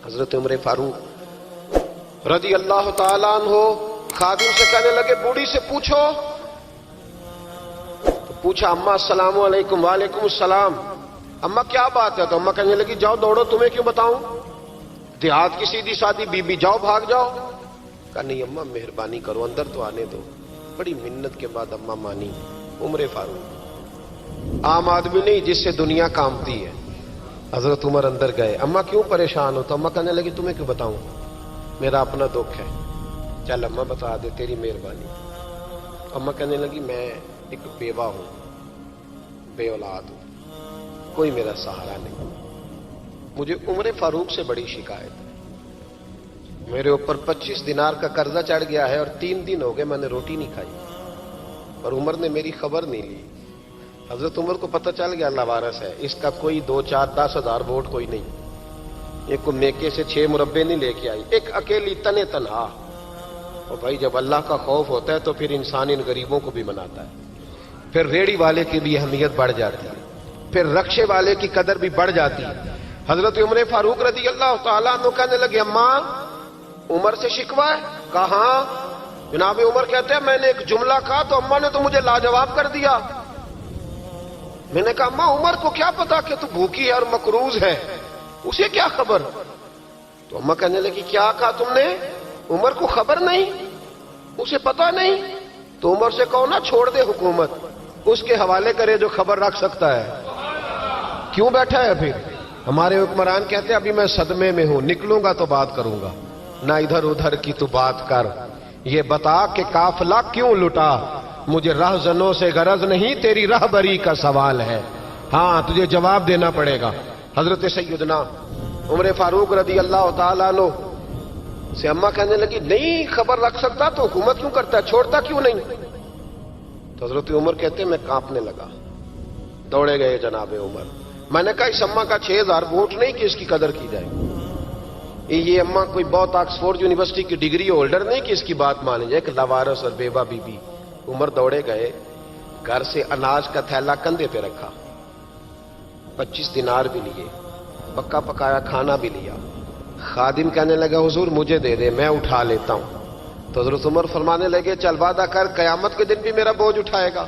حضرت عمر فاروق رضی اللہ تعالیٰ عنہ خادم سے کہنے لگے بوڑھی سے پوچھو. تو پوچھا اماں السلام علیکم. وعلیکم السلام. اماں کیا بات ہے؟ تو اماں کہنے لگی جاؤ دوڑو, تمہیں کیوں بتاؤں, دیہات کی سیدھی سادی بی بی, جاؤ بھاگ جاؤ. کہا نہیں اماں مہربانی کرو اندر تو آنے دو. بڑی منت کے بعد اماں مانی. عمر فاروق عام آدمی نہیں جس سے دنیا کامتی ہے. حضرت عمر اندر گئے. اماں کیوں پریشان ہو؟ تو اماں کہنے لگی تمہیں کیوں بتاؤں, میرا اپنا دکھ ہے. چل اماں بتا دے, تیری مہربانی. اماں کہنے لگی میں ایک بیوہ ہوں, بے اولاد ہوں, کوئی میرا سہارا نہیں. مجھے عمر فاروق سے بڑی شکایت ہے. میرے اوپر 25 دینار کا قرضہ چڑھ گیا ہے اور 3 دن ہو گئے میں نے روٹی نہیں کھائی, اور عمر نے میری خبر نہیں لی. حضرت عمر کو پتہ چل گیا اللہ وارث ہے, اس کا کوئی 2 4 10 ہزار ووٹ کوئی نہیں. ایک کو میکے سے 6 مربے نہیں لے کے آئی, ایک اکیلی تنے تنہا. اور بھائی جب اللہ کا خوف ہوتا ہے تو پھر انسان ان غریبوں کو بھی مناتا ہے. پھر ریڑھی والے کی بھی اہمیت بڑھ جاتی ہے, پھر رکشے والے کی قدر بھی بڑھ جاتی ہے. حضرت عمر فاروق رضی اللہ تعالیٰ عنہ کہنے لگے اماں عمر سے شکوہ ہے؟ کہاں؟ جناب عمر کہتے ہیں میں نے ایک جملہ کہا تو اماں نے تو مجھے لاجواب کر دیا. میں نے کہا اماں عمر کو کیا پتا کہ تو بھوکی ہے اور مقروض ہے, اسے کیا خبر؟ تو اماں کہنے لگی کیا کہا تم نے؟ عمر کو خبر نہیں, اسے پتا نہیں. تو عمر سے کہو نا چھوڑ دے حکومت, اس کے حوالے کرے جو خبر رکھ سکتا ہے. کیوں بیٹھا ہے پھر؟ ہمارے حکمران کہتے ہیں ابھی میں صدمے میں ہوں, نکلوں گا تو بات کروں گا. نہ ادھر ادھر کی تو بات کر, یہ بتا کہ قافلہ کیوں لٹا. مجھے رہزنوں سے غرض نہیں, تیری رہبری کا سوال ہے. ہاں تجھے جواب دینا پڑے گا. حضرت سیدنا عمر فاروق رضی اللہ تعالیٰ عنہ سے اماں کہنے لگی نہیں خبر رکھ سکتا تو حکومت کیوں کرتا ہے, چھوڑتا کیوں نہیں؟ تو حضرت عمر کہتے ہیں میں کانپنے لگا. دوڑے گئے جناب عمر. میں نے کہا اس اماں کا 6000 ووٹ نہیں کہ اس کی قدر کی جائے. یہ اماں کوئی بہت آکسفورڈ یونیورسٹی کی ڈگری ہولڈر نہیں کہ اس کی بات مانی جائے. کہ لاوارث اور بیوہ بی بی. عمر دوڑے گئے, گھر سے اناج کا تھیلا کندھے پہ رکھا, 25 دینار بھی لیے, پکا پکایا کھانا بھی لیا. خادم کہنے لگا حضور مجھے دے دے میں اٹھا لیتا ہوں. تو حضرت عمر فرمانے لگے چل وعدہ کر قیامت کے دن بھی میرا بوجھ اٹھائے گا.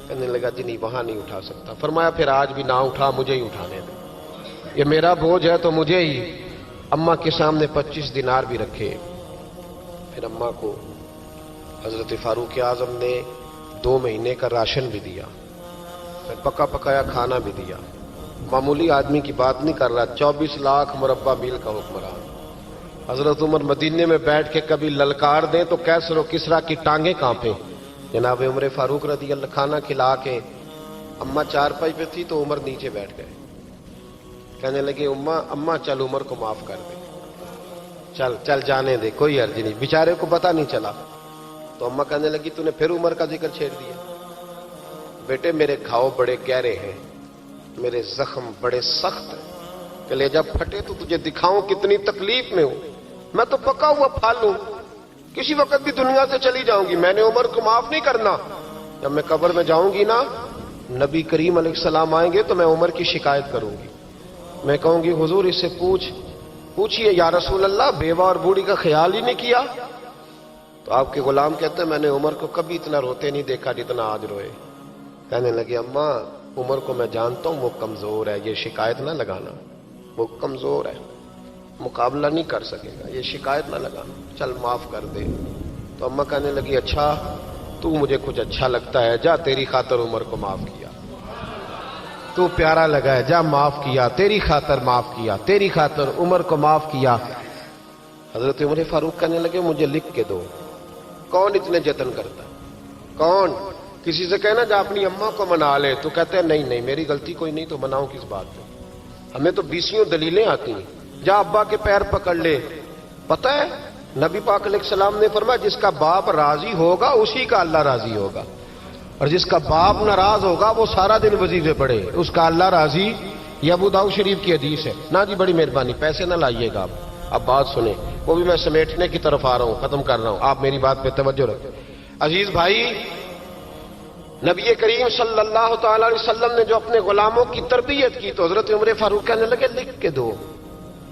کہنے لگا جی نہیں وہاں نہیں اٹھا سکتا. فرمایا پھر آج بھی نہ اٹھا, مجھے ہی اٹھانے دے, یہ میرا بوجھ ہے تو مجھے ہی. اماں کے سامنے 25 دینار بھی رکھے. پھر اماں کو حضرت فاروق اعظم نے 2 مہینے کا راشن بھی دیا, پھر پکا پکایا کھانا بھی دیا. معمولی آدمی کی بات نہیں کر رہا, 24 لاکھ مربع میل کا حکمران. حضرت عمر مدینے میں بیٹھ کے کبھی للکار دیں تو کیسر و کسرا کی ٹانگیں کانپیں. جناب عمر فاروق رضی اللہ کھانا کھلا کے اماں چارپائی پہ تھی تو عمر نیچے بیٹھ گئے. کہنے لگے اماں چل عمر کو معاف کر دے, چل چل جانے دے, کوئی عرض نہیں, بیچارے کو پتہ نہیں چلا. تو اماں کہنے لگی تو نے پھر عمر کا ذکر چھیڑ دیا. بیٹے میرے گھاؤ بڑے گہرے ہیں, میرے زخم بڑے سخت ہیں, کلیجہ پھٹے تو تجھے دکھاؤں کتنی تکلیف میں ہوں. میں تو پکا ہوا پھال ہوں, کسی وقت بھی دنیا سے چلی جاؤں گی. میں نے عمر کو معاف نہیں کرنا. جب میں قبر میں جاؤں گی نا, نبی کریم علیہ السلام آئیں گے تو میں عمر کی شکایت کروں گی. میں کہوں گی حضور اس سے پوچھئے یا رسول اللہ بیوہ اور بوڑھی کا خیال ہی نہیں کیا. تو آپ کے غلام کہتے ہیں میں نے عمر کو کبھی اتنا روتے نہیں دیکھا جتنا آج روئے. کہنے لگے اماں عمر کو میں جانتا ہوں وہ کمزور ہے, یہ شکایت نہ لگانا, وہ کمزور ہے, مقابلہ نہیں کر سکے گا, یہ شکایت نہ لگانا, چل معاف کر دے. تو اماں کہنے لگی اچھا تو مجھے کچھ اچھا لگتا ہے, جا تیری خاطر عمر کو معاف کیا, تو پیارا لگا ہے, جا معاف کیا, تیری خاطر معاف کیا, تیری خاطر عمر کو معاف کیا. حضرت عمر فاروق کہنے لگے مجھے لکھ کے دو. کون اتنے جتن کرتا ہے, کون؟ کسی سے کہنا جا اپنی اماں کو منا لے, تو کہتے ہیں نہیں میری غلطی کوئی نہیں تو مناؤں کس بات پہ, ہمیں تو 20 دلیلیں آتی ہیں. جا ابا کے پیر پکڑ لے. پتہ ہے نبی پاک علیہ السلام نے فرمایا جس کا باپ راضی ہوگا اسی کا اللہ راضی ہوگا, اور جس کا باپ ناراض ہوگا وہ سارا دن وظیفے پڑھے, اس کا اللہ راضی. یہ ابو داؤد شریف کی حدیث ہے. نا جی بڑی مہربانی, پیسے نہ لائیے گا آپ. اب بات سنیں, وہ بھی میں سمیٹنے کی طرف آ رہا ہوں, ختم کر رہا ہوں, آپ میری بات پہ توجہ رکھیں. عزیز بھائی, نبی کریم صلی اللہ تعالی علیہ وسلم نے جو اپنے غلاموں کی تربیت کی تو حضرت عمر فاروق کہنے لگے لکھ کے دو.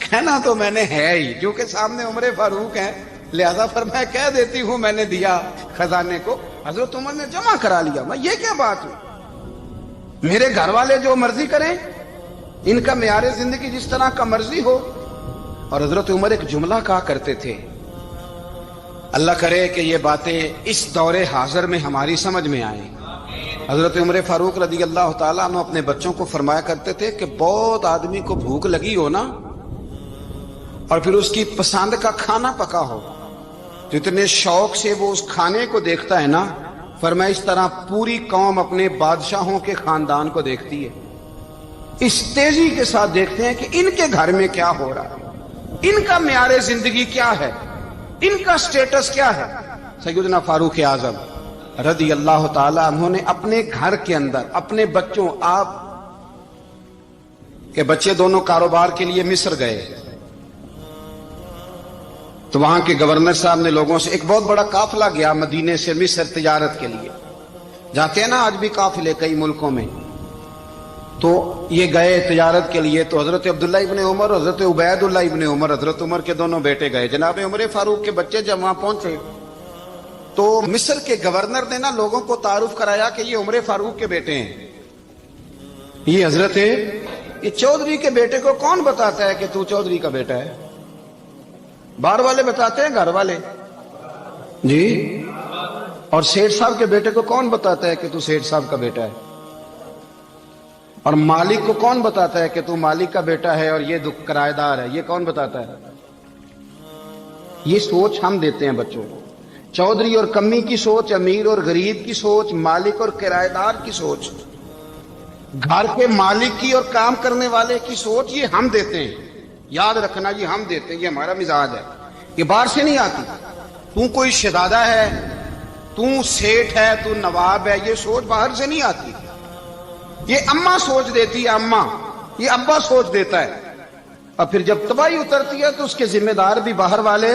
کہنا تو میں نے ہے ہی, کیونکہ سامنے عمر فاروق ہیں, لہذا پر میں کہہ دیتی ہوں میں نے دیا خزانے کو. حضرت عمر نے جمع کرا لیا. میں یہ کیا بات ہو, میرے گھر والے جو مرضی کریں, ان کا معیار زندگی جس طرح کا مرضی ہو. اور حضرت عمر ایک جملہ کہا کرتے تھے, اللہ کرے کہ یہ باتیں اس دور حاضر میں ہماری سمجھ میں آئیں. حضرت عمر فاروق رضی اللہ تعالیٰ عنہ اپنے بچوں کو فرمایا کرتے تھے کہ بہت آدمی کو بھوک لگی ہو نا, اور پھر اس کی پسند کا کھانا پکا ہو, تو اتنے شوق سے وہ اس کھانے کو دیکھتا ہے نا, فرمایا اس طرح پوری قوم اپنے بادشاہوں کے خاندان کو دیکھتی ہے, اس تیزی کے ساتھ دیکھتے ہیں کہ ان کے گھر میں کیا ہو رہا ہے, ان کا معیار زندگی کیا ہے, ان کا سٹیٹس کیا ہے. سیدنا فاروق اعظم رضی اللہ تعالی عنہ نے اپنے گھر کے اندر اپنے بچوں, آپ کے بچے دونوں کاروبار کے لیے مصر گئے, تو وہاں کے گورنر صاحب نے لوگوں سے, ایک بہت بڑا قافلہ گیا مدینے سے مصر تجارت کے لیے, جاتے ہیں نا آج بھی قافلے کئی ملکوں میں, تو یہ گئے تجارت کے لیے. تو حضرت عبداللہ ابن عمر, حضرت عبید اللہ ابن عمر, حضرت عمر کے دونوں بیٹے گئے. جناب عمر فاروق کے بچے جب وہاں پہنچے تو مصر کے گورنر نے نا لوگوں کو تعارف کرایا کہ یہ عمر فاروق کے بیٹے ہیں. یہ حضرت, یہ چودھری کے بیٹے کو کون بتاتا ہے کہ تو چودھری کا بیٹا ہے؟ باہر والے بتاتے ہیں, گھر والے جی. اور سیٹھ صاحب کے بیٹے کو کون بتاتا ہے کہ تو سیٹھ صاحب کا بیٹا ہے؟ اور مالک کو کون بتاتا ہے کہ تو مالک کا بیٹا ہے اور یہ کرایہ دار ہے؟ یہ کون بتاتا ہے؟ یہ سوچ ہم دیتے ہیں بچوں کو. چودھری اور کمی کی سوچ, امیر اور غریب کی سوچ, مالک اور کرایہ دار کی سوچ, گھر کے مالک کی اور کام کرنے والے کی سوچ, یہ ہم دیتے ہیں. یاد رکھنا, یہ ہم دیتے ہیں, یہ ہمارا مزاج ہے, یہ باہر سے نہیں آتی. تو کوئی شہزادہ ہے, تو سیٹھ ہے, تو نواب ہے, یہ سوچ باہر سے نہیں آتی. یہ اماں سوچ دیتی ہے, اماں, یہ ابا سوچ دیتا ہے. اور پھر جب تباہی اترتی ہے تو اس کے ذمہ دار بھی باہر والے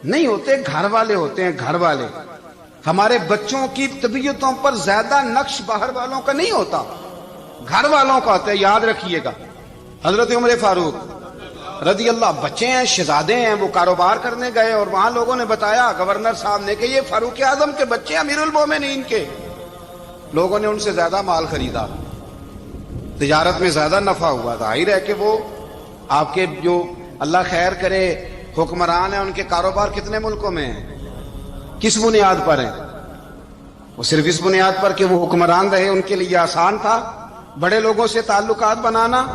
نہیں ہوتے, گھر والے ہوتے ہیں. گھر والے, ہمارے بچوں کی طبیعتوں پر زیادہ نقش باہر والوں کا نہیں ہوتا, گھر والوں کا ہوتا ہے. یاد رکھیے گا. حضرت عمر فاروق رضی اللہ, بچے ہیں, شہزادے ہیں, وہ کاروبار کرنے گئے اور وہاں لوگوں نے بتایا گورنر صاحب نے کہ یہ فاروق اعظم کے بچے, امیر المومنین کے. لوگوں نے ان سے زیادہ مال خریدا, تجارت میں زیادہ نفع ہوا. ظاہر ہے کہ وہ آپ کے جو اللہ خیر کرے حکمران ہیں, ان کے کاروبار کتنے ملکوں میں ہیں, کس بنیاد پر ہیں؟ وہ صرف اس بنیاد پر کہ وہ حکمران رہے, ان کے لیے آسان تھا بڑے لوگوں سے تعلقات بنانا.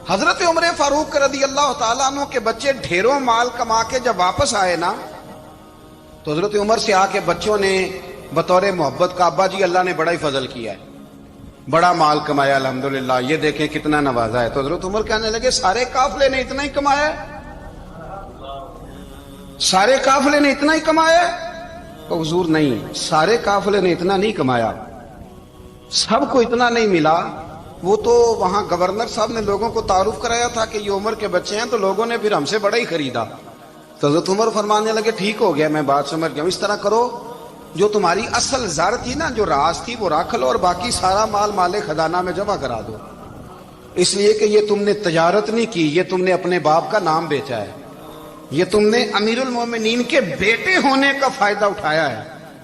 حضرت عمر فاروق رضی اللہ تعالیٰ عنہ کے بچے ڈھیروں مال کما کے جب واپس آئے نا, تو حضرت عمر سے آ کے بچوں نے بطور محبت کا, ابا جی اللہ نے بڑا ہی فضل کیا ہے, بڑا مال کمایا الحمدللہ, یہ دیکھیں کتنا نوازا ہے. تو حضرت عمر کہنے لگے سارے قافلے نے اتنا ہی کمایا ہے, سارے قافلے نے اتنا ہی کمایا ہے؟ تو حضور نہیں, سارے قافلے نے اتنا نہیں کمایا, سب کو اتنا نہیں ملا. وہ تو وہاں گورنر صاحب نے لوگوں کو تعارف کرایا تھا کہ یہ عمر کے بچے ہیں, تو لوگوں نے پھر ہم سے بڑا ہی خریدا. تو حضرت عمر فرمانے لگے ٹھیک ہو گیا, میں بات سمجھ گیا ہوں, اس طرح کرو جو تمہاری اصل زر تھی نا, جو راز تھی, وہ رکھ لو اور باقی سارا مال مال خزانہ میں جمع کرا دو. اس لیے کہ یہ تم نے تجارت نہیں کی, یہ تم نے اپنے باپ کا نام بیچا ہے, یہ تم نے امیر المومنین کے بیٹے ہونے کا فائدہ اٹھایا ہے.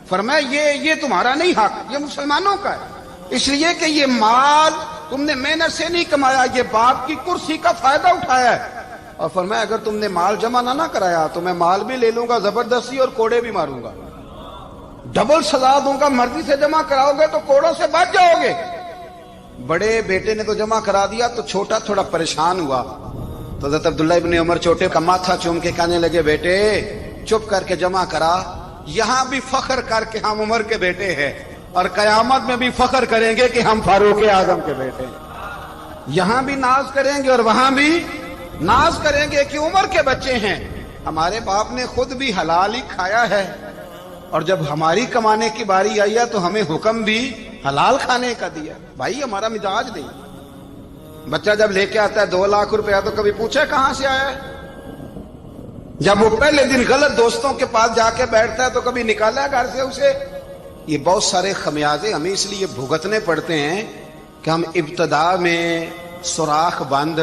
فرمایا یہ تمہارا نہیں حق, یہ مسلمانوں کا ہے, اس لیے کہ یہ مال تم نے محنت سے نہیں کمایا, یہ باپ کی کرسی کا فائدہ اٹھایا ہے. اور فرمایا اگر تم نے مال جمع نہ کرایا تو میں مال بھی لے لوں گا زبردستی اور کوڑے بھی ماروں گا, ڈبل سزا دوں گا. مرضی سے جمع کراؤ گے تو کوڑوں سے بچ جاؤ گے. بڑے بیٹے نے تو جمع کرا دیا, تو چھوٹا تھوڑا پریشان ہوا. تو حضرت عبداللہ ابن عمر چھوٹے کا ماتھا چوم کے کہنے لگے بیٹے چپ کر کے جمع کرا, یہاں بھی فخر کر کے ہم عمر کے بیٹے ہیں, اور قیامت میں بھی فخر کریں گے کہ ہم فاروق اعظم کے بیٹے ہیں. یہاں بھی ناز کریں گے اور وہاں بھی ناز کریں گے کہ عمر کے بچے ہیں. ہمارے باپ نے خود بھی حلال ہی کھایا ہے, اور جب ہماری کمانے کی باری آئی ہے تو ہمیں حکم بھی حلال کھانے کا دیا. بھائی ہمارا مزاج نہیں. بچہ جب لے کے آتا ہے 2 لاکھ روپیہ تو کبھی پوچھا کہاں سے آیا ہے؟ جب وہ پہلے دن غلط دوستوں کے پاس جا کے بیٹھتا ہے تو کبھی نکالا ہے گھر سے اسے؟ یہ بہت سارے خمیازے ہمیں اس لیے بھگتنے پڑتے ہیں کہ ہم ابتدا میں سوراخ بند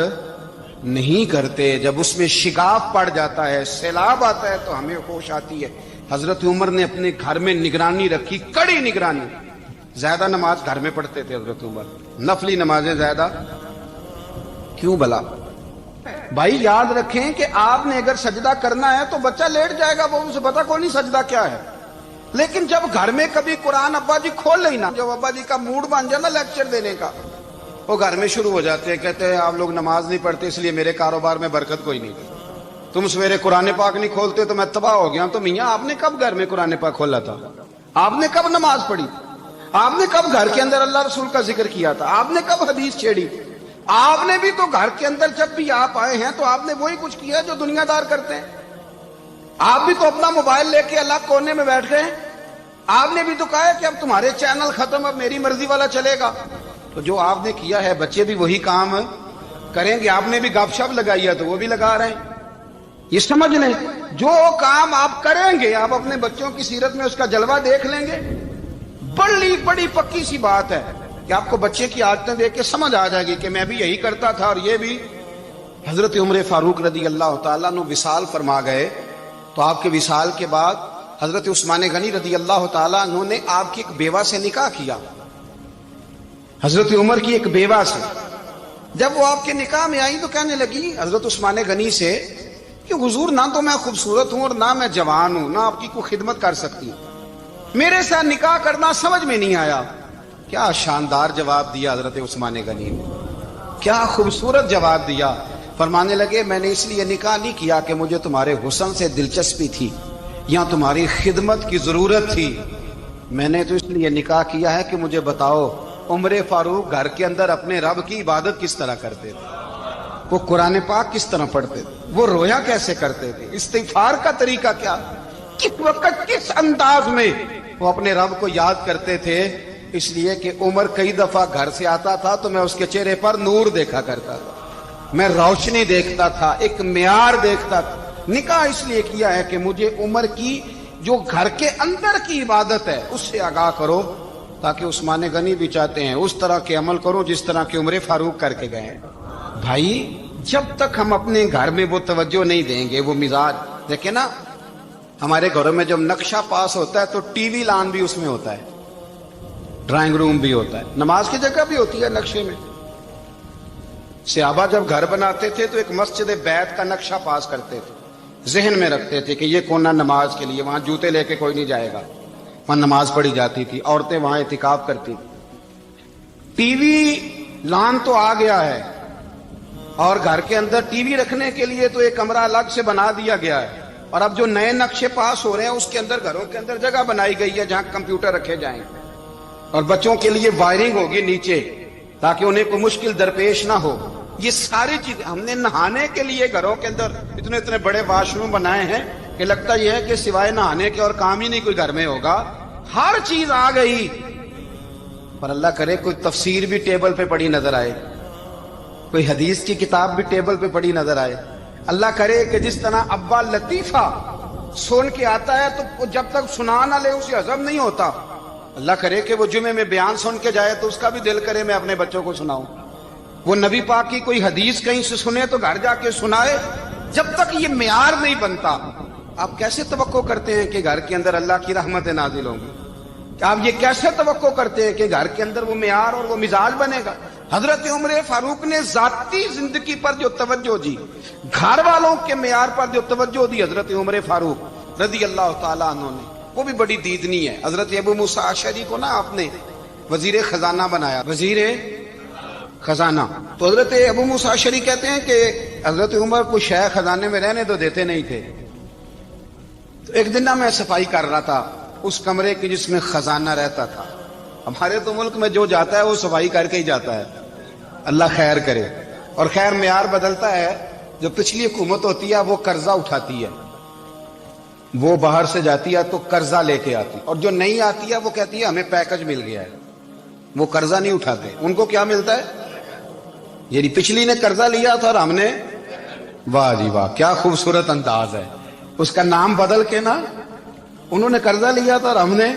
نہیں کرتے، جب اس میں شگاف پڑ جاتا ہے، سیلاب آتا ہے تو ہمیں ہوش آتی ہے۔ حضرت عمر نے اپنے گھر میں نگرانی رکھی، کڑی نگرانی۔ زیادہ نماز گھر میں پڑھتے تھے حضرت عمر، نفلی نمازیں زیادہ کیوں بلا؟ بھائی یاد رکھیں کہ آپ نے اگر سجدہ کرنا ہے تو بچہ لیٹ جائے گا، وہ اسے پتا کوئی نہیں سجدہ کیا ہے۔ لیکن جب گھر میں کبھی قرآن ابا جی کھول لئی نا، جب ابا جی کا موڈ بن جائے نا لیکچر دینے کا، وہ گھر میں شروع ہو جاتے ہیں، کہتے ہیں آپ لوگ نماز نہیں پڑھتے اس لیے میرے کاروبار میں برکت کوئی نہیں، تم سویرے قرآن پاک نہیں کھولتے تو میں تباہ ہو گیا۔ تو میاں آپ نے کب گھر میں قرآن پاک کھولا تھا؟ آپ نے کب نماز پڑھی؟ آپ نے کب گھر کے اندر اللہ رسول کا ذکر کیا تھا؟ آپ نے کب حدیث چھیڑی؟ آپ نے بھی تو گھر کے اندر جب بھی آپ آئے ہیں تو آپ نے وہی کچھ کیا جو دنیا دار کرتے ہیں۔ آپ بھی تو اپنا موبائل لے کے الگ کونے میں بیٹھ گئے۔ آپ نے بھی تو کہا ہے کہ اب تمہارے چینل ختم، اب میری مرضی والا چلے گا۔ تو جو آپ نے کیا ہے بچے بھی وہی کام کریں گے۔ آپ نے بھی گپ شپ لگائی ہے تو وہ بھی لگا رہے ہیں۔ یہ سمجھ لیں جو کام آپ کریں گے آپ اپنے بچوں کی سیرت میں اس کا جلوہ دیکھ لیں گے۔ بڑی پکی سی بات ہے کہ آپ کو بچے کی عادتیں دیکھ کے سمجھ آ جائے گی کہ میں بھی یہی کرتا تھا اور یہ بھی۔ حضرت عمر فاروق رضی اللہ تعالیٰ عنہ وصال فرما گئے تو آپ کے وصال کے بعد حضرت عثمان غنی رضی اللہ تعالیٰ عنہ نے آپ کی ایک بیوہ سے نکاح کیا، حضرت عمر کی ایک بیوہ سے۔ جب وہ آپ کے نکاح میں آئی تو کہنے لگی حضرت عثمان غنی سے کہ حضور نہ تو میں خوبصورت ہوں اور نہ میں جوان ہوں، نہ آپ کی کوئی خدمت کر سکتی ہوں، میرے ساتھ نکاح کرنا سمجھ میں نہیں آیا۔ کیا شاندار جواب دیا حضرت عثمان غنی نے، کیا خوبصورت جواب دیا۔ فرمانے لگے میں نے اس لیے نکاح نہیں کیا کہ مجھے تمہارے حسن سے دلچسپی تھی یا تمہاری خدمت کی ضرورت تھی، میں نے تو اس لیے نکاح کیا ہے کہ مجھے بتاؤ عمر فاروق گھر کے اندر اپنے رب کی عبادت کس طرح کرتے تھے، وہ قرآن پاک کس طرح پڑھتے تھے، وہ رویا کیسے کرتے تھے، استغفار کا طریقہ کیا، کس وقت کس انداز میں وہ اپنے رب کو یاد کرتے تھے۔ اس لیے کہ عمر کئی دفعہ گھر سے آتا تھا تو میں اس کے چہرے پر نور دیکھا کرتا تھا، میں روشنی دیکھتا تھا، ایک معیار دیکھتا تھا۔ نکاح اس لیے کیا ہے کہ مجھے عمر کی جو گھر کے اندر کی عبادت ہے اس سے آگاہ کرو، تاکہ عثمان غنی بھی چاہتے ہیں اس طرح کے عمل کرو جس طرح کہ عمر فاروق کر کے گئے۔ بھائی جب تک ہم اپنے گھر میں وہ توجہ نہیں دیں گے، وہ مزاج دیکھیں نا، ہمارے گھروں میں جب نقشہ پاس ہوتا ہے تو ٹی وی لان بھی اس میں ہوتا ہے، ڈرائنگ روم بھی ہوتا ہے، نماز کی جگہ بھی ہوتی ہے نقشے میں۔ صحابہ جب گھر بناتے تھے تو ایک مسجد بیت کا نقشہ پاس کرتے تھے، ذہن میں رکھتے تھے کہ یہ کونا نماز کے لیے، وہاں جوتے لے کے کوئی نہیں جائے گا، وہاں نماز پڑھی جاتی تھی، عورتیں وہاں اعتکاف کرتی تھی۔ ٹی وی لان تو آ گیا ہے اور گھر کے اندر ٹی وی رکھنے کے لیے تو ایک کمرہ الگ سے بنا دیا گیا ہے، اور اب جو نئے نقشے پاس ہو رہے ہیں اس کے اندر گھروں کے اندر جگہ بنائی گئی ہے جہاں کمپیوٹر رکھے جائیں، اور بچوں کے لیے وائرنگ ہوگی نیچے تاکہ انہیں کوئی مشکل درپیش نہ ہو۔ یہ ساری چیزیں ہم نے نہانے کے لیے گھروں کے اندر اتنے بڑے واش روم بنائے ہیں کہ لگتا یہ ہے کہ سوائے نہانے کے اور کام ہی نہیں کوئی گھر میں ہوگا، ہر چیز آ گئی۔ پر اللہ کرے کوئی تفسیر بھی ٹیبل پہ پڑی نظر آئے، کوئی حدیث کی کتاب بھی ٹیبل پہ پڑی نظر آئے۔ اللہ کرے کہ جس طرح ابا لطیفہ سن کے آتا ہے تو جب تک سنا نہ لے اسے ہضم نہیں ہوتا، اللہ کرے کہ وہ جمعے میں بیان سن کے جائے تو اس کا بھی دل کرے میں اپنے بچوں کو سناؤں۔ وہ نبی پاک کی کوئی حدیث کہیں سے سنے تو گھر جا کے سنائے۔ جب تک یہ معیار نہیں بنتا آپ کیسے توقع کرتے ہیں کہ گھر کے اندر اللہ کی رحمتیں نازل ہوں گی؟ آپ یہ کیسے توقع کرتے ہیں کہ گھر کے اندر وہ معیار اور وہ مزاج بنے گا؟ حضرت عمر فاروق نے ذاتی زندگی پر جو توجہ دی، گھر والوں کے معیار پر جو توجہ دی حضرت عمر فاروق رضی اللہ تعالیٰ عنہ نے، وہ بھی بڑی دیدنی ہے۔ حضرت ابو موسیٰ اشعری کو نا آپ نے وزیر خزانہ بنایا، وزیر خزانہ۔ تو حضرت ابو موسیٰ اشعری کہتے ہیں کہ حضرت عمر کو شے خزانے میں رہنے تو دیتے نہیں تھے۔ تو ایک دن میں صفائی کر رہا تھا اس کمرے کی جس میں خزانہ رہتا تھا۔ ہمارے تو ملک میں جو جاتا ہے وہ صفائی کر کے ہی جاتا ہے، اللہ خیر کرے۔ اور خیر معیار بدلتا ہے، جو پچھلی حکومت ہوتی ہے وہ قرضہ اٹھاتی ہے، وہ باہر سے جاتی ہے تو قرضہ لے کے آتی، اور جو نہیں آتی ہے وہ کہتی ہے ہمیں پیکج مل گیا ہے، وہ قرضہ نہیں اٹھاتے۔ ان کو کیا ملتا ہے؟ یعنی پچھلی نے قرضہ لیا تھا اور ہم نے، واہ جی واہ کیا خوبصورت انداز ہے، اس کا نام بدل کے نا، انہوں نے قرضہ لیا تھا اور ہم نے،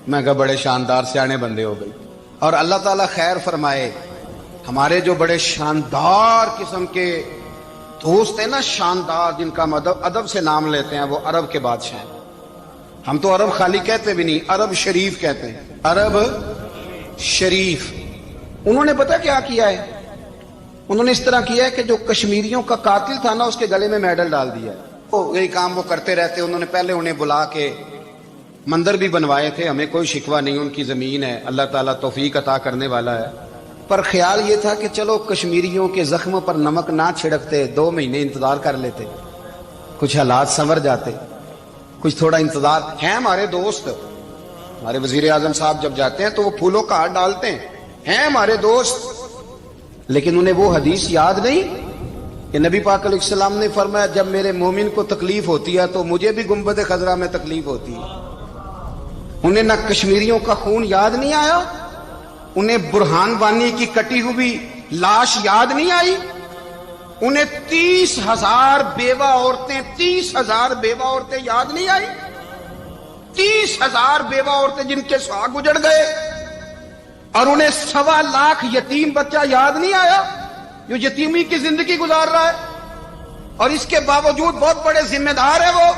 میں کہا بڑے شاندار سیانے بندے ہو گئی۔ اور اللہ تعالیٰ خیر فرمائے، ہمارے جو بڑے شاندار قسم کے دوست ہیں نا، شاندار، جن کا ادب سے نام لیتے ہیں، وہ عرب کے بادشاہ ہیں۔ ہم تو عرب خالی کہتے بھی نہیں، عرب شریف کہتے ہیں، عرب شریف۔ انہوں نے پتہ کیا کیا ہے؟ انہوں نے اس طرح کیا ہے کہ جو کشمیریوں کا قاتل تھا نا، اس کے گلے میں میڈل ڈال دیا ہے۔ یہی کام وہ کرتے رہتے۔ انہوں نے پہلے انہیں بلا کے مندر بھی بنوائے تھے، ہمیں کوئی شکوہ نہیں، ان کی زمین ہے، اللہ تعالیٰ توفیق عطا کرنے والا ہے، پر خیال یہ تھا کہ چلو کشمیریوں کے زخموں پر نمک نہ چھڑکتے، 2 مہینے انتظار کر لیتے، کچھ حالات سنور جاتے، کچھ تھوڑا انتظار۔ ہیں ہمارے دوست، ہمارے وزیر اعظم صاحب جب جاتے ہیں تو وہ پھولوں کا ہار ڈالتے ہیں ہمارے دوست، لیکن انہیں وہ حدیث یاد نہیں کہ نبی پاک علیہ السلام نے فرمایا جب میرے مومن کو تکلیف ہوتی ہے تو مجھے بھی گنبد خضرا میں تکلیف ہوتی ہے۔ انہیں نہ کشمیریوں کا خون یاد نہیں آیا، انہیں برہان وانی کی کٹی ہوئی لاش یاد نہیں آئی، انہیں 30,000 بیوہ عورتیں یاد نہیں آئی، 30,000 بیوہ عورتیں جن کے سہاگ اجڑ گئے، اور انہیں 1.25 لاکھ یتیم بچہ یاد نہیں آیا جو یتیمی کی زندگی گزار رہا ہے، اور اس کے باوجود بہت بڑے ذمہ دار ہے وہ۔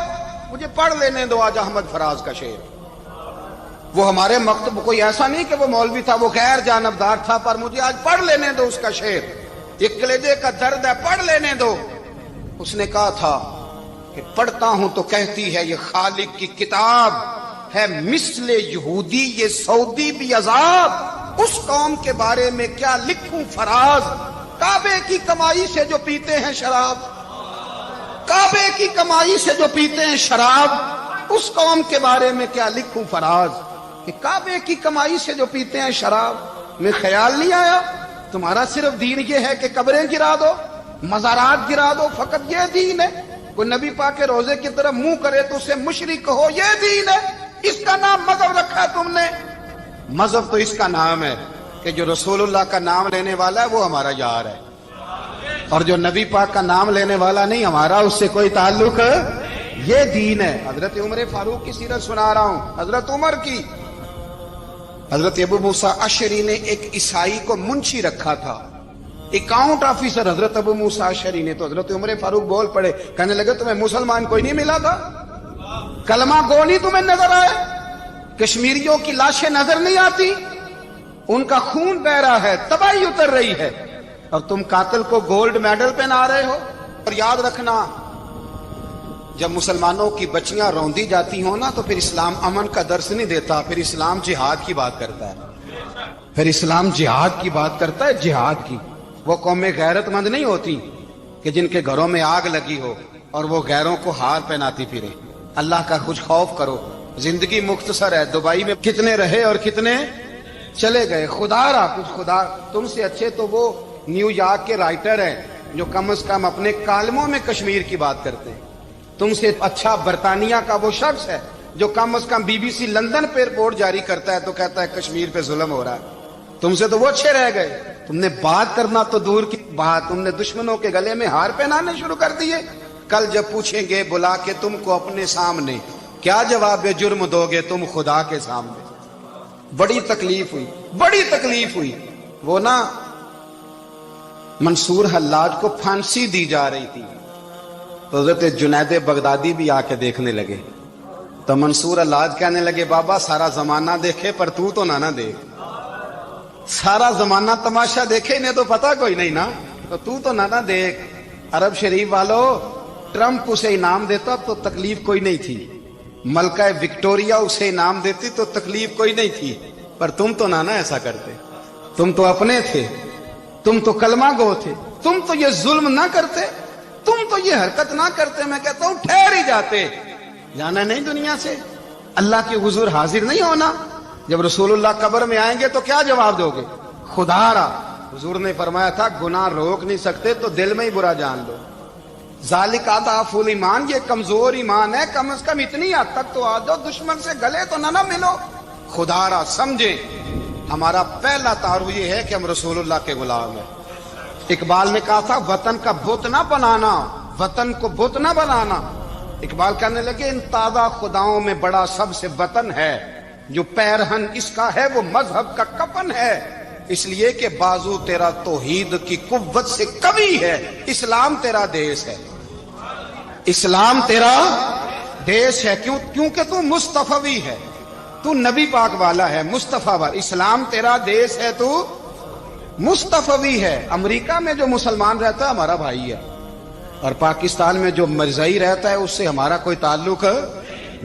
مجھے پڑھ لینے دو آج احمد فراز کا شعر، وہ ہمارے مکتب، کوئی ایسا نہیں کہ وہ مولوی تھا، وہ غیر جانبدار تھا، پر مجھے آج پڑھ لینے دو اس کا شعر، ایک کلیجے کا درد ہے، پڑھ لینے دو۔ اس نے کہا تھا کہ پڑھتا ہوں تو کہتی ہے یہ خالق کی کتاب ہے، مثل یہودی یہ سعودی بھی عذاب، اس قوم کے بارے میں کیا لکھوں فراز، کعبے کی کمائی سے جو پیتے ہیں شراب، کعبے کی کمائی سے جو پیتے ہیں شراب، اس قوم کے بارے میں کیا لکھوں فراز، کہ کعبے کی کمائی سے جو پیتے ہیں شراب۔ میں خیال نہیں آیا تمہارا صرف دین یہ ہے کہ قبریں گرا دو، مزارات گرا دو، فقط یہ دین ہے؟ کوئی نبی پاک کے روزے کی طرف منہ کرے تو اسے مشرک کہو، یہ دین ہے؟ اس کا نام مذہب رکھا ہے تم نے؟ مذہب تو اس کا نام ہے کہ جو رسول اللہ کا نام لینے والا ہے وہ ہمارا یار ہے، اور جو نبی پاک کا نام لینے والا نہیں، ہمارا اس سے کوئی تعلق، یہ دین ہے۔ حضرت عمر فاروق کی سیرت سنا رہا ہوں، حضرت عمر کی۔ حضرت ابو موسیٰ اشعری نے ایک عیسائی کو منشی رکھا تھا، اکاؤنٹ آفیسر حضرت ابو موسیٰ اشعری نے۔ تو حضرت عمر فاروق بول پڑے، کہنے لگے تمہیں مسلمان کوئی نہیں ملا تھا؟ کلمہ گو نہیں تمہیں نظر آئے؟ کشمیریوں کی لاشیں نظر نہیں آتی؟ ان کا خون بہ رہا ہے، تباہی اتر رہی ہے، اور تم قاتل کو گولڈ میڈل پہنا رہے ہو؟ اور یاد رکھنا، جب مسلمانوں کی بچیاں روندی جاتی ہوں نا تو پھر اسلام امن کا درس نہیں دیتا، پھر اسلام جہاد کی بات کرتا ہے، پھر اسلام جہاد کی بات کرتا ہے، جہاد کی۔ وہ قومیں غیرت مند نہیں ہوتی کہ جن کے گھروں میں آگ لگی ہو اور وہ غیروں کو ہار پہناتی پھرے۔ اللہ کا کچھ خوف کرو، زندگی مختصر ہے، دبئی میں کتنے رہے اور کتنے چلے گئے، خدا را کچھ، خدا تم سے اچھے تو وہ نیو یارک کے رائٹر ہیں جو کم از کم اپنے کالموں میں کشمیر کی بات کرتے ہیں، تم سے اچھا برطانیہ کا وہ شخص ہے جو کم از کم BBC لندن پہ رپورٹ جاری کرتا ہے تو کہتا ہے کشمیر پہ ظلم ہو رہا ہے، تم سے تو وہ اچھے رہ گئے۔ تم نے بات کرنا تو دور کی بات، تم نے دشمنوں کے گلے میں ہار پہنانے شروع کر دیے۔ کل جب پوچھیں گے بلا کے تم کو اپنے سامنے، کیا جواب جرم دو گے تم خدا کے سامنے؟ بڑی تکلیف ہوئی، بڑی تکلیف ہوئی۔ وہ نا منصور حلاج کو پھانسی دی جا رہی تھی تو حضرت جنید بغدادی بھی آ کے دیکھنے لگے، تو منصور حلاج کہنے لگے بابا سارا زمانہ دیکھے پر تو نہ دیکھ، سارا زمانہ تماشا دیکھے انہیں تو پتہ کوئی نہیں نا، تو نہ دیکھ۔ عرب شریف والو، ٹرمپ اسے انعام دیتا تو تکلیف کوئی نہیں تھی، ملکہ وکٹوریا اسے انعام دیتی تو تکلیف کوئی نہیں تھی، پر تم تو نہ ایسا کرتے، تم تو اپنے تھے، تم تو کلمہ گو تھے، تم تو یہ ظلم نہ کرتے، تم تو یہ حرکت نہ کرتے۔ میں کہتا ہوں ٹھہر ہی جاتے، جانا نہیں دنیا سے، اللہ کے حضور حاضر نہیں ہونا۔ جب رسول اللہ قبر میں آئیں گے تو کیا جواب دو گے؟ خدا را، حضور نے فرمایا تھا گناہ روک نہیں سکتے تو دل میں ہی برا جان لو، ذالک اضعف الایمان، یہ کمزور ایمان ہے، کم از کم اتنی حد تک تو آ جاؤ، دشمن سے گلے تو نہ ملو۔ خدا را سمجھیں، ہمارا پہلا تعارف یہ ہے کہ ہم رسول اللہ کے غلام ہیں۔ اقبال نے کہا تھا وطن کا بت نہ بنانا، وطن کو بت نہ بنانا۔ اقبال کہنے لگے ان تازہ خداؤں میں بڑا سب سے وطن ہے، جو پیرہن اس کا ہے وہ مذہب کا کفن ہے، اس لیے کہ بازو تیرا توحید کی قوت سے قوی ہے۔ اسلام تیرا دیس ہے، اسلام تیرا دیس ہے، کیونکہ تو مصطفی ہے، تو نبی پاک والا ہے، مصطفیٰ والا۔ اسلام تیرا دیس ہے، تو مصطفی ہے۔ امریکہ میں جو مسلمان رہتا ہے ہمارا بھائی ہے، اور پاکستان میں جو مرزائی رہتا ہے اس سے ہمارا کوئی تعلق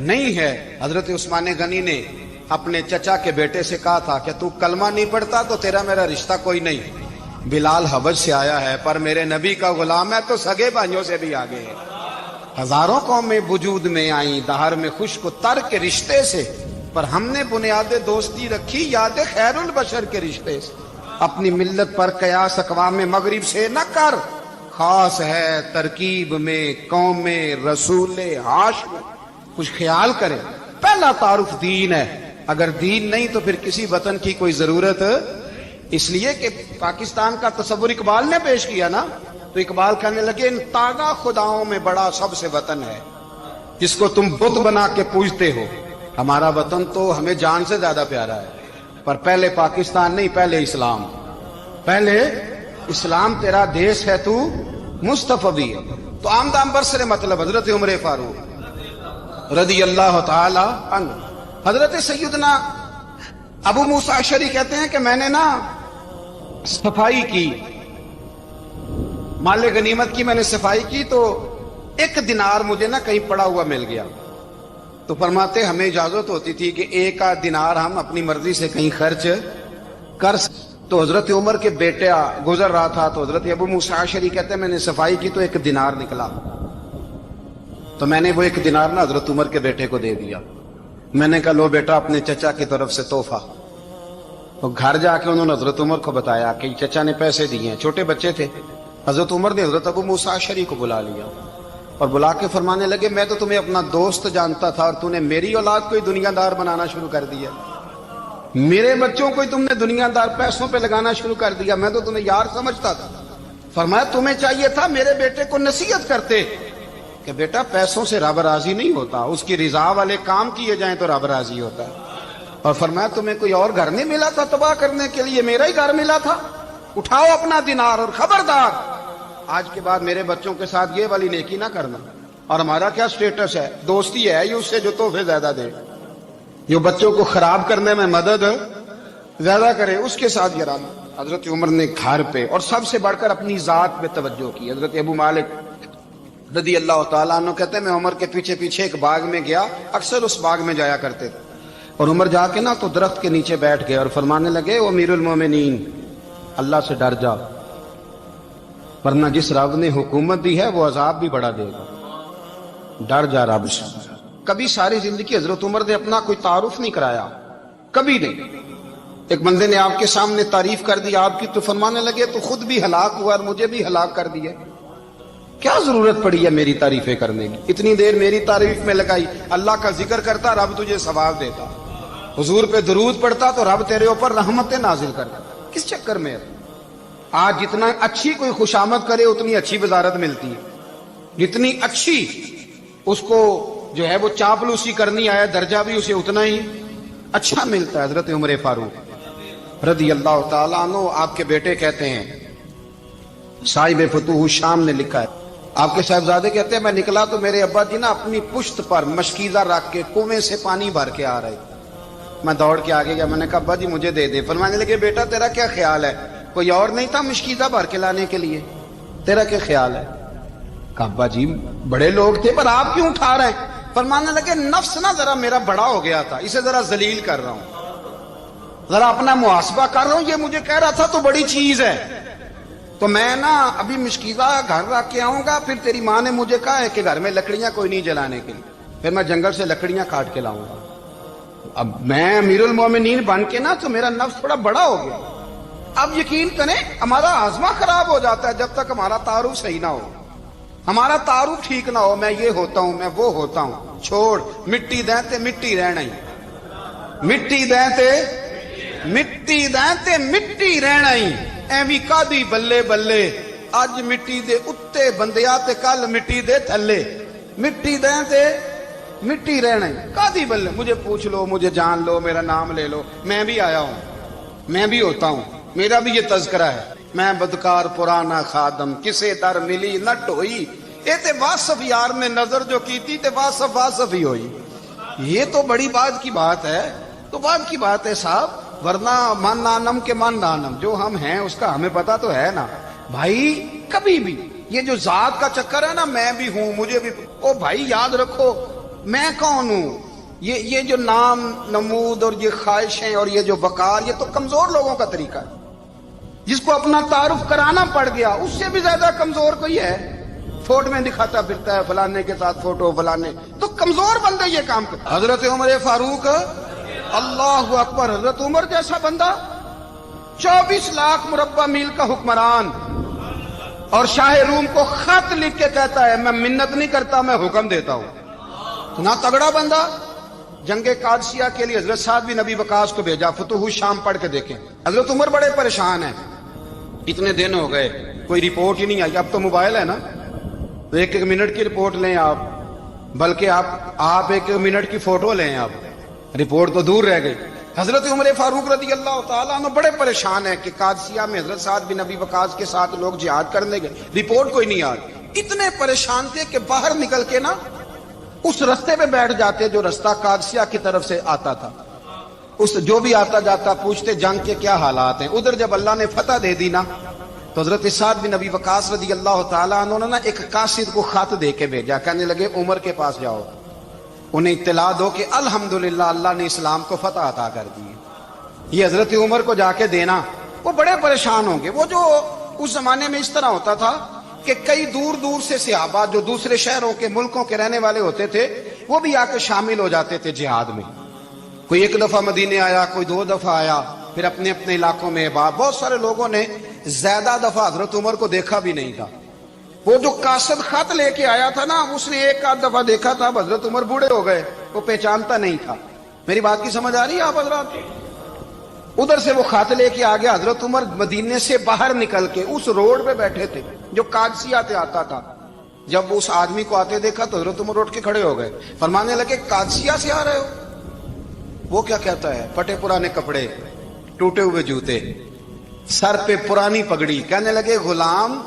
نہیں ہے۔ حضرت عثمان غنی نے اپنے چچا کے بیٹے سے کہا تھا کہ تو کلمہ نہیں پڑھتا تو تیرا میرا رشتہ کوئی نہیں۔ بلال حبش سے آیا ہے پر میرے نبی کا غلام ہے تو سگے بھائیوں سے بھی آگے ہے۔ ہزاروں قومیں وجود میں آئیں دہر میں خشک و تر کے رشتے سے، پر ہم نے بنیاد دوستی رکھی یاد خیر البشر کے رشتے سے۔ اپنی ملت پر قیاس اقوام مغرب سے نہ کر، خاص ہے ترکیب میں قوم رسول ہاشم۔ کچھ خیال کرے، پہلا تعارف دین ہے، اگر دین نہیں تو پھر کسی وطن کی کوئی ضرورت۔ اس لیے کہ پاکستان کا تصور اقبال نے پیش کیا نا، تو اقبال کہنے لگے ان تازہ خداؤں میں بڑا سب سے وطن ہے جس کو تم بت بنا کے پوجتے ہو۔ ہمارا وطن تو ہمیں جان سے زیادہ پیارا ہے، پر پہلے پاکستان نہیں، پہلے اسلام، پہلے اسلام تیرا دیس ہے، تو مصطفی ہے۔ تو آمدام برسر مطلب حضرت عمر فاروق رضی اللہ تعالی عنہ۔ حضرت سیدنا ابو موسیٰ اشعری کہتے ہیں کہ میں نے نا صفائی کی، مال غنیمت کی میں نے صفائی کی، تو ایک دینار مجھے نا کہیں پڑا ہوا مل گیا، تو فرماتے ہمیں اجازت ہوتی تھی کہ ایک آدھ دینار ہم اپنی مرضی سے کہیں خرچ کر سکتے۔ تو حضرت عمر کے بیٹا گزر رہا تھا، تو حضرت ابو موسیٰ اشعری کہتے ہیں میں نے صفائی کی تو ایک دینار نکلا، تو میں نے وہ ایک دینار نا حضرت عمر کے بیٹے کو دے دیا۔ میں نے کہا لو بیٹا اپنے چچا کی طرف سے تحفہ۔ تو گھر جا کے انہوں نے حضرت عمر کو بتایا کہ چچا نے پیسے دیے ہیں، چھوٹے بچے تھے۔ حضرت عمر نے حضرت ابو موسیٰ اشعری کو بلا لیا اور بلا کے فرمانے لگے میں تو تمہیں اپنا دوست جانتا تھا اور تو نے میری اولاد کو ہی دنیا دار بنانا شروع کر دیا، میرے بچوں کو ہی تم نے دنیا دار پیسوں پہ لگانا شروع کر دیا، میں تو تمہیں یار سمجھتا تھا۔ فرمایا تمہیں چاہیے تھا میرے بیٹے کو نصیحت کرتے کہ بیٹا پیسوں سے رب راضی نہیں ہوتا، اس کی رضا والے کام کیے جائیں تو رب راضی ہوتا ہے۔ اور فرمایا تمہیں کوئی اور گھر نہیں ملا تھا تباہ کرنے کے لیے، میرا ہی گھر ملا تھا، اٹھاؤ اپنا دینار اور خبردار آج کے بعد میرے بچوں کے ساتھ یہ والی نیکی نہ کرنا۔ اور ہمارا کیا سٹیٹس ہے، دوستی ہے یہ اس سے جو تحفے زیادہ دے، جو بچوں کو خراب کرنے میں مدد زیادہ کرے اس کے ساتھ یہ رہنا۔ حضرت عمر نے گھر پہ اور سب سے بڑھ کر اپنی ذات پہ توجہ کی۔ حضرت ابو مالک رضی اللہ تعالیٰ عنہ کہتے ہیں میں عمر کے پیچھے پیچھے ایک باغ میں گیا، اکثر اس باغ میں جایا کرتے تھے، اور عمر جا کے نا تو درخت کے نیچے بیٹھ گئے اور فرمانے لگے او امیر المومنین اللہ سے ڈر جا، ورنہ جس رب نے حکومت دی ہے وہ عذاب بھی بڑا دے گا، ڈر جا رب سے۔ کبھی ساری زندگی حضرت عمر نے اپنا کوئی تعارف نہیں کرایا، کبھی نہیں۔ ایک بندے نے آپ کے سامنے تعریف کر دی آپ کی تو فرمانے لگے تو خود بھی ہلاک ہوا اور مجھے بھی ہلاک کر دیا، کیا ضرورت پڑی ہے میری تعریفیں کرنے کی، اتنی دیر میری تعریف میں لگائی، اللہ کا ذکر کرتا رب تجھے ثواب دیتا، حضور پہ درود پڑھتا تو رب تیرے اوپر رحمتیں نازل کرتا، کس چکر میں ہے؟ آج جتنا اچھی کوئی خوشامد کرے اتنی اچھی وزارت ملتی ہے، جتنی اچھی اس کو جو ہے وہ چاپلوسی کرنی آیا درجہ بھی اسے اتنا ہی اچھا ملتا ہے۔ حضرت عمر فاروق رضی اللہ تعالیٰ عنہ آپ کے بیٹے کہتے ہیں، صاحب فتوح الشام نے لکھا ہے، آپ کے صاحبزادے کہتے ہیں میں نکلا تو میرے ابا جی نا اپنی پشت پر مشکیزہ رکھ کے کنویں سے پانی بھر کے آ رہے، میں دوڑ کے آگے گیا، میں نے کہا ابا جی مجھے دے دے۔ فرمانے لگے بیٹا تیرا کیا خیال ہے، کوئی اور نہیں تھا مشکیزہ بھر کے لانے کے لیے، تیرا کیا خیال ہے؟ کہا ابا جی بڑے لوگ تھے پر آپ کیوں اٹھا رہے ہیں؟ فرمانے لگے نفس نا ذرا میرا بڑا ہو گیا تھا، اسے ذرا ذلیل کر رہا ہوں، ذرا اپنا محاسبہ کر رہا ہوں، یہ مجھے کہہ رہا تھا تو بڑی چیز ہے، تو میں نا ابھی مشکیزہ گھر رکھ کے آؤں گا، پھر تیری ماں نے مجھے کہا ہے کہ گھر میں لکڑیاں کوئی نہیں جلانے کے لیے، پھر میں جنگل سے لکڑیاں کاٹ کے لاؤں گا، اب میں امیر المومنین بن کے نا تو میرا نفس تھوڑا بڑا ہو گیا۔ اب یقین کریں ہمارا ہاضمہ خراب ہو جاتا ہے جب تک ہمارا تعارف صحیح نہ ہو، ہمارا تعارف ٹھیک نہ ہو، میں یہ ہوتا ہوں میں وہ ہوتا ہوں، چھوڑ مٹی دیں تے مٹی رہنا ہی، مٹی دیں تے مٹی دیں تے مٹی رہنا ہی، ایویں کادی بلے بلے اج مٹی دے اتے بندیا تے کل مٹی دے تھلے، مٹی دیں تے مٹی رہنے قاضی بلے مجھے پوچھ لو، مجھے جان لو، میرا نام لے لو، میں بھی آیا ہوں، میں بھی ہوتا ہوں، میرا بھی یہ تذکرہ ہے، میں بدکار پرانا خادم، کسے در ملی نہ ٹوئی، اے تے واصف یار نے نظر جو کی تھی تے واصف واصف ہی ہوئی۔ یہ تو بڑی بات کی بات ہے، تو بات کی بات ہے صاحب، ورنہ من نانم کے من نانم، جو ہم ہیں اس کا ہمیں پتا تو ہے نا بھائی۔ کبھی بھی یہ جو ذات کا چکر ہے نا، میں بھی ہوں، مجھے بھی، او بھائی یاد رکھو میں کون ہوں۔ یہ جو نام نمود اور یہ خواہشیں اور یہ جو وقار، یہ تو کمزور لوگوں کا طریقہ ہے۔ جس کو اپنا تعارف کرانا پڑ گیا اس سے بھی زیادہ کمزور کوئی ہے؟ فوٹو میں دکھاتا پھرتا ہے فلانے کے ساتھ فوٹو، فلانے، تو کمزور بندے یہ کام کرتے۔ حضرت عمر فاروق، اللہ اکبر، حضرت عمر جیسا بندہ 24 لاکھ مربع میل کا حکمران، اور شاہ روم کو خط لکھ کے کہتا ہے میں منت نہیں کرتا، میں حکم دیتا ہوں۔ اتنا تگڑا بندہ۔ جنگ قادسیہ کے لیے حضرت سعد بن ابی وقاص کو بھیجا، فتوح الشام پڑھ کے دیکھیں۔ حضرت عمر بڑے پریشان ہیں، اتنے دن ہو گئے کوئی رپورٹ ہی نہیں آئی۔ اب تو موبائل ہے نا، تو ایک منٹ کی رپورٹ لیں آپ، بلکہ آپ ایک منٹ کی فوٹو لیں، آپ رپورٹ تو دور رہ گئی۔ حضرت عمر فاروق رضی اللہ تعالیٰ عنہ بڑے پریشان ہیں کہ قادسیہ میں حضرت سعد بن ابی وقاص کے ساتھ لوگ جہاد کرنے گئے، رپورٹ کوئی نہیں آئی۔ اتنے پریشان تھے کہ باہر نکل کے نا اس رستے پہ بیٹھ جاتے جو رستہ قادسیہ کی طرف سے آتا تھا، اس جو بھی آتا جاتا پوچھتے جنگ کے کیا حالات ہیں۔ ادھر جب اللہ نے فتح دے دی نا، تو حضرت سعد بن ابی وقاص رضی اللہ تعالیٰ عنہ نے ایک قاصد کو خط دے کے بھیجا، کہنے لگے عمر کے پاس جاؤ، انہیں اطلاع دو کہ الحمدللہ اللہ نے اسلام کو فتح عطا کر دی۔ یہ حضرت عمر کو جا کے دینا، وہ بڑے پریشان ہوں گے۔ وہ جو اس زمانے میں اس طرح ہوتا تھا کہ کئی دور دور سے صحابہ جو دوسرے شہروں کے ملکوں کے رہنے والے ہوتے تھے، وہ بھی آ کے شامل ہو جاتے تھے جہاد میں۔ کوئی ایک دفعہ مدینے آیا، کوئی 2 دفعہ آیا، پھر اپنے اپنے علاقوں میں بہت سارے لوگوں نے زیادہ دفعہ حضرت عمر کو دیکھا بھی نہیں تھا۔ وہ جو قاصد خط لے کے آیا تھا نا، اس نے 1 دفعہ دیکھا تھا، حضرت عمر بوڑھے ہو گئے، وہ پہچانتا نہیں تھا۔ میری بات کی سمجھ آ رہی ہے آپ حضرات؟ ادھر سے وہ خط لے کے آ گیا۔ حضرت عمر مدینے سے باہر نکل کے اس روڈ پہ بیٹھے تھے جو قادسیہ سے آتا تھا۔ جب اس آدمی کو آتے دیکھا تو حضرت عمر اٹھ کے کھڑے ہو گئے، فرمانے لگے قادسیہ سے آ رہے ہو؟ وہ کیا کہتا ہے؟ پھٹے پرانے کپڑے، ٹوٹے ہوئے جوتے، سر پہ پرانی پگڑی، کہنے لگے غلام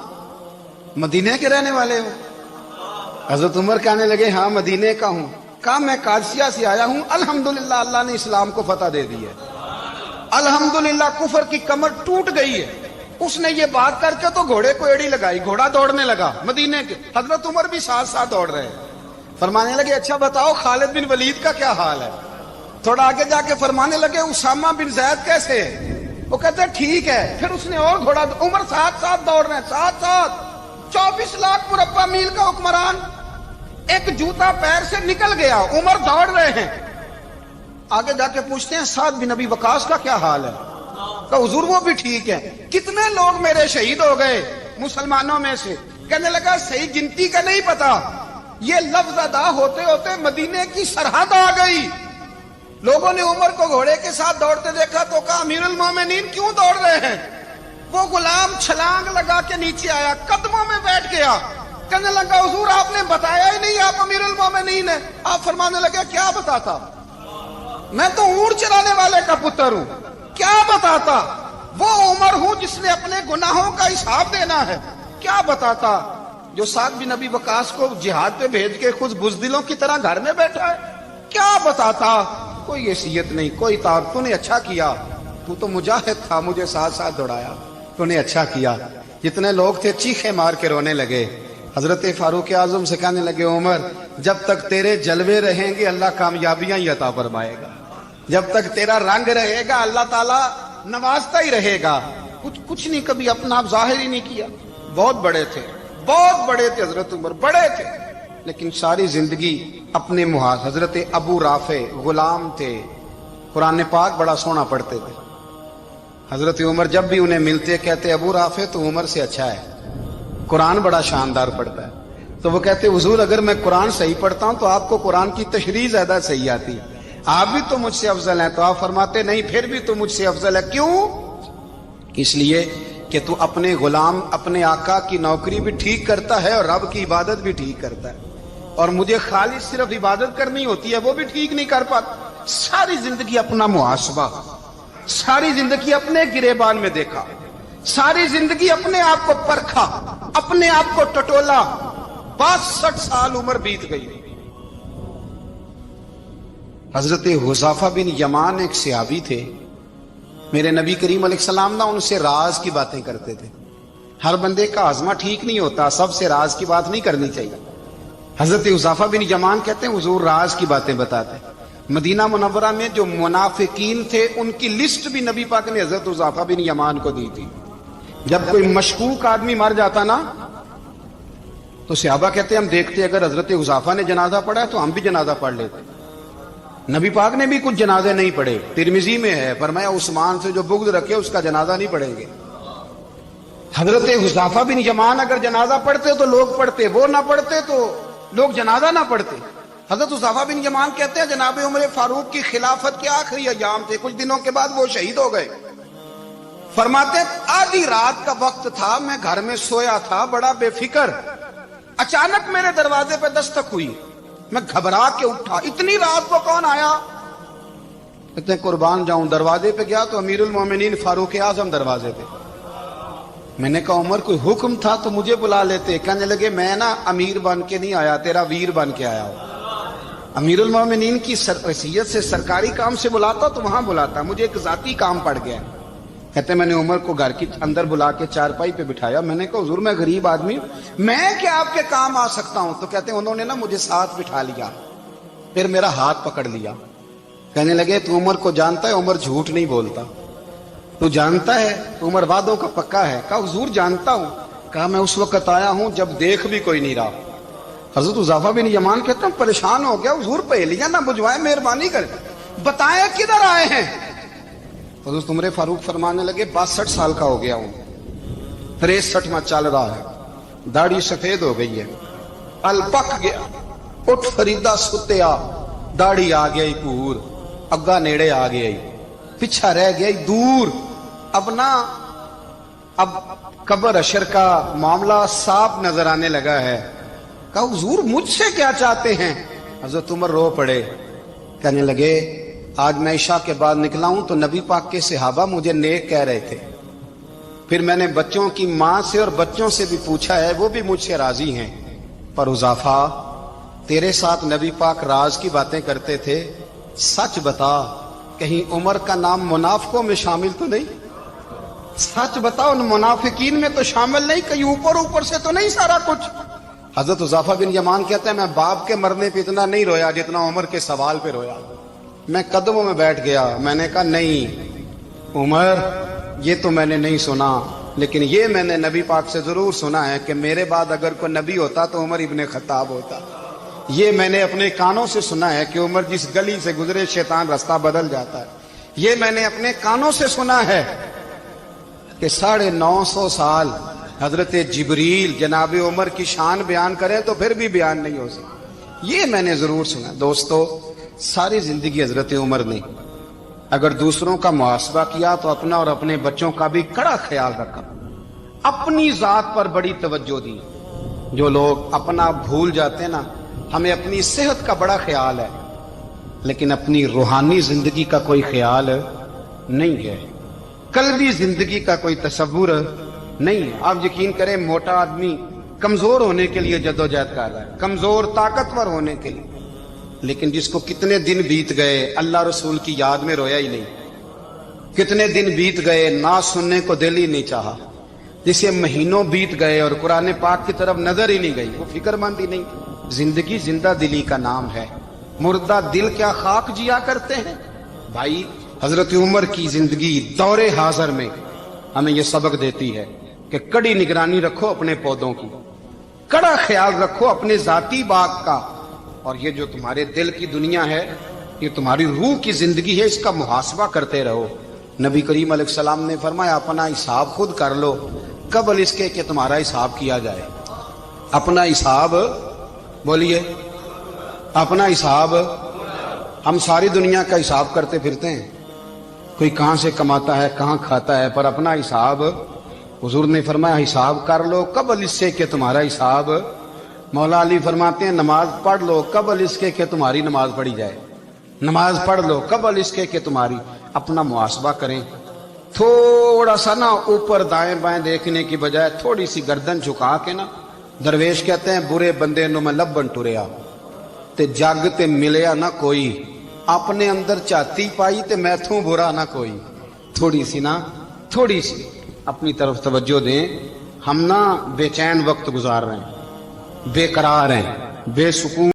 مدینے کے رہنے والے ہو؟ حضرت عمر کہنے لگے ہاں مدینے کا ہوں۔ کہا میں قادسیہ سے آیا ہوں، الحمدللہ اللہ نے اسلام کو فتح دے دی ہے، الحمدللہ کفر کی کمر ٹوٹ گئی ہے۔ اس نے یہ بات کر کے تو گھوڑے کو ایڑی لگائی، گھوڑا دوڑنے لگا مدینے کے، حضرت عمر بھی ساتھ ساتھ دوڑ رہے ہیں۔ فرمانے لگے اچھا بتاؤ خالد بن ولید کا کیا حال ہے؟ تھوڑا آگے جا کے فرمانے لگے اسامہ بن زید کیسے ہے؟ وہ کہتے ہیں ٹھیک ہے۔ پھر اس نے اور گھوڑا، عمر ساتھ ساتھ دوڑ رہے ہیں، ساتھ ساتھ 24 لاکھ مربع میل کا حکمران، ایک جوتا پیر سے نکل گیا، عمر دوڑ رہے ہیں۔ آگے جا کے پوچھتے ہیں سعد بن ابی وقاص کا کیا حال ہے؟ کہ حضور وہ بھی ٹھیک ہے۔ کتنے لوگ میرے شہید ہو گئے مسلمانوں میں سے؟ کہنے لگا صحیح گنتی کا نہیں پتا، یہ لفظ ادا ہوتے ہوتے مدینے کی سرحد آ گئی۔ لوگوں نے عمر کو گھوڑے کے ساتھ دوڑتے دیکھا تو کہا امیر المومنین کیوں دوڑ رہے ہیں؟ وہ غلام چھلانگ لگا کے نیچے آیا، قدموں میں بیٹھ گیا، کہنے لگا حضور آپ نے بتایا ہی نہیں آپ امیر المومنین ہیں۔ آپ فرمانے لگے کیا بتاتا؟ میں تو اونٹ چرانے والے کا پتر ہوں، کیا بتاتا؟ وہ عمر ہوں جس نے اپنے گناہوں کا حساب دینا ہے، کیا بتاتا؟ جو سعد بن ابی وقاص کو جہاد پہ بھیج کے خود بزدلوں کی طرح گھر میں بیٹھا ہے، کیا بتاتا؟ کوئی حیثیت نہیں، کوئی تعارف۔ تو نے اچھا کیا، تو تو مجاہد تھا، مجھے ساتھ ساتھ دوڑایا، تو نے اچھا کیا۔ جتنے لوگ تھے چیخے مار کے رونے لگے۔ حضرت فاروق اعظم سے کہنے لگے عمر جب تک تیرے جلوے رہیں گے اللہ کامیابیاں ہی عطا فرمائے گا، جب تک تیرا رنگ رہے گا اللہ تعالیٰ نوازتا ہی رہے گا۔ کچھ نہیں، کبھی اپنا آپ ظاہر ہی نہیں کیا۔ بہت بڑے تھے، بہت بڑے تھے حضرت عمر، بڑے تھے، لیکن ساری زندگی اپنے محاذ۔ حضرت ابو رافع غلام تھے، قرآن پاک بڑا سونا پڑھتے تھے۔ حضرت عمر جب بھی انہیں ملتے کہتے ابو رافع تو عمر سے اچھا ہے، قرآن بڑا شاندار پڑھتا ہے۔ تو وہ کہتے حضور اگر میں قرآن صحیح پڑھتا ہوں تو آپ کو قرآن کی تشریح زیادہ صحیح آتی ہے، آپ بھی تو مجھ سے افضل ہیں۔ تو آپ فرماتے نہیں پھر بھی تو مجھ سے افضل ہے۔ کیوں؟ اس لیے کہ تو اپنے غلام، اپنے آقا کی نوکری بھی ٹھیک کرتا ہے اور رب کی عبادت بھی ٹھیک کرتا ہے، اور مجھے خالص صرف عبادت کرنی ہوتی ہے وہ بھی ٹھیک نہیں کر پاتا. ساری زندگی اپنا محاسبہ، ساری زندگی اپنے گریبان میں دیکھا، ساری زندگی اپنے آپ کو پرکھا، اپنے آپ کو ٹٹولا. 62 سال عمر بیت گئی. حضرت حذیفہ بن یمان ایک صحابی تھے. میرے نبی کریم علیہ السلام نا ان سے راز کی باتیں کرتے تھے. ہر بندے کا ہاضمہ ٹھیک نہیں ہوتا، سب سے راز کی بات نہیں کرنی چاہیے. حضرت حذیفہ بن یمان کہتے ہیں حضور راز کی باتیں بتاتے ہیں. مدینہ منورہ میں جو منافقین تھے ان کی لسٹ بھی نبی پاک نے حضرت حذیفہ بن یمان کو دی تھی. جب کوئی مشکوک آدمی مر جاتا نا تو صحابہ کہتے ہیں ہم دیکھتے اگر حضرت حذیفہ نے جنازہ پڑھا ہے تو ہم بھی جنازہ پڑھ لیتے. نبی پاک نے بھی کچھ جنازے نہیں پڑھے. ترمذی میں ہے فرمایا عثمان سے جو بغض رکھے اس کا جنازہ نہیں پڑھیں گے. حضرت حذیفہ بن یمان اگر جنازہ پڑھتے تو لوگ پڑھتے، وہ نہ پڑھتے تو لوگ جنازہ نہ پڑھتے. حضرت حذیفہ بن یمان کہتے ہیں جناب عمر فاروق کی خلافت کے آخری ایام تھے، کچھ دنوں کے بعد وہ شہید ہو گئے. فرماتے آدھی رات کا وقت تھا، میں گھر میں سویا تھا بڑا بے فکر، اچانک میرے دروازے پہ دستک ہوئی، میں گھبرا کے اٹھا. اتنی رات کو کون آیا؟ کہتے ہیں قربان جاؤں دروازے پہ گیا تو امیر المومنین فاروق اعظم دروازے پہ. میں نے کہا عمر کوئی حکم تھا تو مجھے بلا لیتے. کہنے لگے میں نا امیر بن کے نہیں آیا، تیرا ویر بن کے آیا ہوں. امیر المومنین کی حیثیت سے سرکاری کام سے بلاتا تو وہاں بلاتا، مجھے ایک ذاتی کام پڑ گیا. کہتے میں نے عمر کو گھر کی اندر بلا کے چارپائی پہ بٹھایا. میں نے کہا حضور میں غریب آدمی ہوں، میں کیا آپ کے کام آ سکتا ہوں؟ تو کہتے ہیں انہوں نے نا مجھے ساتھ بٹھا لیا، پھر میرا ہاتھ پکڑ لیا. کہنے لگے تو عمر کو جانتا ہے؟ عمر جھوٹ نہیں بولتا. تو جانتا ہے؟ عمر وعدوں کا پکا ہے. کہا حضور جانتا ہوں. کہا میں اس وقت آیا ہوں جب دیکھ بھی کوئی نہیں رہا. حضرت حذیفہ بن یمان کہتے ہیں پریشان ہو گیا، حضور پہلیاں نہ بجھوائے، مہربانی کر بتائیں کدھر آئے ہیں. حضرت عمر فاروق فرمانے لگے 62 سال کا ہو گیا ہوں، 63واں چل رہا ہے، داڑھی سفید ہو گئی ہے، ال پک گیا، اٹھ فریدا ستیا، داڑھی آ گئی پور، اگا نیڑے آ گئی، پیچھا رہ گئی دور. اب قبر اشر کا معاملہ صاف نظر آنے لگا ہے. کہا حضور مجھ سے کیا چاہتے ہیں؟ حضرت عمر رو پڑے. کہنے لگے آج میں عشاء کے بعد نکلا ہوں تو نبی پاک کے صحابہ مجھے نیک کہہ رہے تھے، پھر میں نے بچوں کی ماں سے اور بچوں سے بھی پوچھا ہے، وہ بھی مجھ سے راضی ہیں. پر حذیفہ تیرے ساتھ نبی پاک راز کی باتیں کرتے تھے، سچ بتا کہیں عمر کا نام منافقوں میں شامل تو نہیں؟ سچ بتا ان منافقین میں تو شامل نہیں، کہیں اوپر سے تو نہیں سارا کچھ؟ حضرت حذیفہ بن یمان کہتے ہیں میں باپ کے مرنے پہ اتنا نہیں رویا جتنا عمر کے سوال پہ رویا. میں قدموں میں بیٹھ گیا. میں نے کہا نہیں عمر یہ تو میں نے نہیں سنا، لیکن یہ میں نے نبی پاک سے ضرور سنا ہے کہ میرے بعد اگر کوئی نبی ہوتا تو عمر ابن خطاب ہوتا. یہ میں نے اپنے کانوں سے سنا ہے کہ عمر جس گلی سے گزرے شیطان رستہ بدل جاتا ہے. یہ میں نے اپنے کانوں سے سنا ہے کہ 950 سال حضرت جبریل جناب عمر کی شان بیان کریں تو پھر بھی بیان نہیں ہو سکتا. یہ میں نے ضرور سنا. دوستو ساری زندگی حضرت عمر نے اگر دوسروں کا محاسبہ کیا تو اپنا اور اپنے بچوں کا بھی کڑا خیال رکھا، اپنی ذات پر بڑی توجہ دی. جو لوگ اپنا بھول جاتے ہیں نا، ہمیں اپنی صحت کا بڑا خیال ہے لیکن اپنی روحانی زندگی کا کوئی خیال نہیں ہے، قلبی زندگی کا کوئی تصور نہیں ہے. آپ یقین کریں موٹا آدمی کمزور ہونے کے لیے جدوجہد کر رہا ہے، کمزور طاقتور ہونے کے لیے، لیکن جس کو کتنے دن بیت گئے اللہ رسول کی یاد میں رویا ہی نہیں، کتنے دن بیت گئے نہ سننے کو دل ہی نہیں چاہا، جسے مہینوں بیت گئے اور قرآن پاک کی طرف نظر ہی نہیں گئی، وہ فکر مند ہی نہیں. زندگی زندہ دلی کا نام ہے، مردہ دل کیا خاک جیا کرتے ہیں. بھائی حضرت عمر کی زندگی دور حاضر میں ہمیں یہ سبق دیتی ہے کہ کڑی نگرانی رکھو اپنے پودوں کی، کڑا خیال رکھو اپنے ذاتی باغ کا، اور یہ جو تمہارے دل کی دنیا ہے یہ تمہاری روح کی زندگی ہے، اس کا محاسبہ کرتے رہو. نبی کریم علیہ السلام نے فرمایا اپنا حساب خود کر لو قبل اس کے کہ تمہارا حساب کیا جائے. اپنا حساب بولیے، اپنا حساب. ہم ساری دنیا کا حساب کرتے پھرتے ہیں، کوئی کہاں سے کماتا ہے کہاں کھاتا ہے، پر اپنا حساب حضور نے فرمایا حساب کر لو قبل اس سے کہ تمہارا حساب مولا علی فرماتے ہیں نماز پڑھ لو قبل اس کے کہ تمہاری نماز پڑھی جائے، نماز پڑھ لو قبل اس کے کہ تمہاری، اپنا محاسبہ کریں، تھوڑا سا نا اوپر دائیں بائیں دیکھنے کی بجائے تھوڑی سی گردن جھکا کے نا، درویش کہتے ہیں برے بندے نو میں لبن ٹریا تے جگ تے ملیا نہ کوئی، اپنے اندر چاتی پائی تے میں تھوں برا نہ کوئی، تھوڑی سی نا تھوڑی سی اپنی طرف توجہ دیں۔ ہم نا بے چین وقت گزار رہے ہیں، بے قرار ہیں، بے سکون